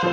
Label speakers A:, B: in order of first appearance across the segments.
A: Hello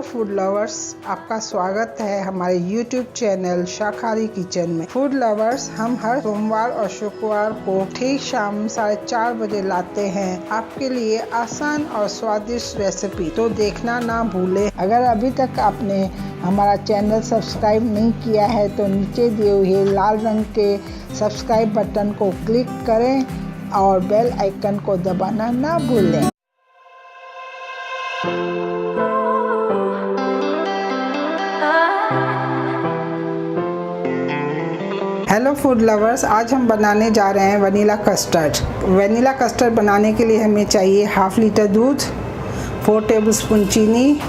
A: food lovers, आपका स्वागत है हमारे YouTube चैनल शाकाहारी किचन में। फूड लवर्स, हम हर सोमवार और शुक्रवार को ठीक शाम 4:30 बजे लाते हैं आपके लिए आसान और स्वादिष्ट रेसिपी, तो देखना ना भूलें। अगर अभी तक आपने हमारा चैनल सब्सक्राइब नहीं किया है तो नीचे दिए हुए लाल रंग के सब्सक्राइब बटन को क्लिक करें और बेल आइकन को दबाना ना भूलें। हेलो फूड लवर्स, आज हम बनाने जा रहे हैं वनीला कस्टर्ड। वनीला कस्टर्ड बनाने के लिए हमें चाहिए 1/2 लीटर दूध, 4 टेबलस्पून चीनी,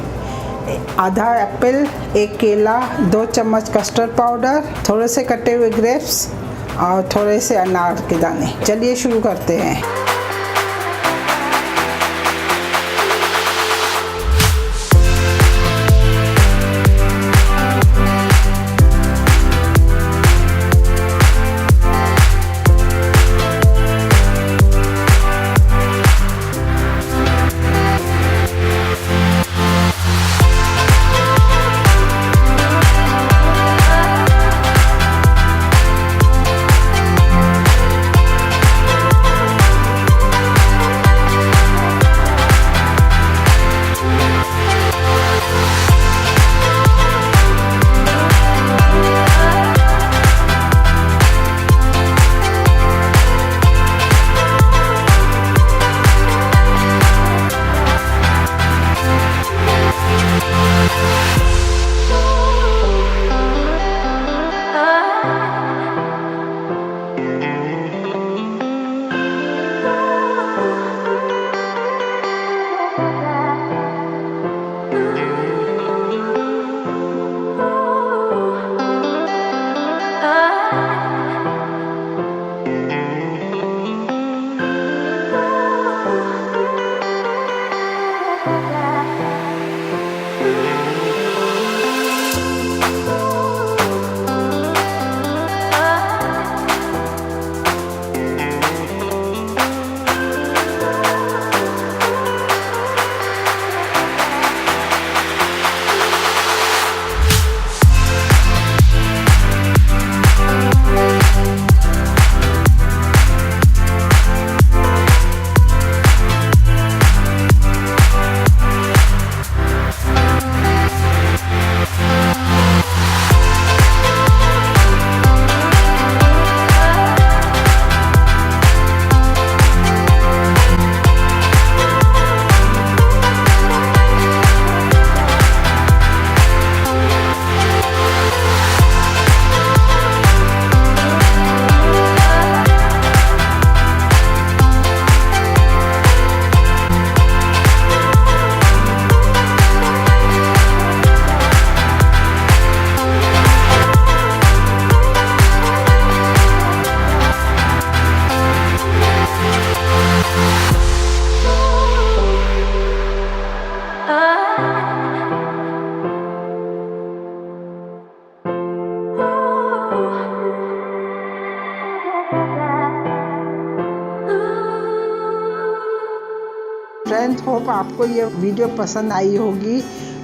A: आधा एप्पल, 1 केला, 2 चम्मच कस्टर्ड पाउडर, थोड़े से कटे हुए ग्रेप्स और थोड़े से अनार के दाने। चलिए शुरू करते हैं। फ्रेंड्स, होप आपको ये वीडियो पसंद आई होगी।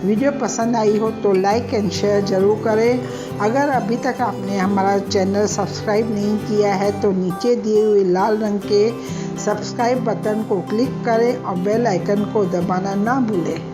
A: वीडियो पसंद आई हो तो लाइक एंड शेयर ज़रूर करें। अगर अभी तक आपने हमारा चैनल सब्सक्राइब नहीं किया है तो नीचे दिए हुए लाल रंग के सब्सक्राइब बटन को क्लिक करें और बेल आइकन को दबाना ना भूलें।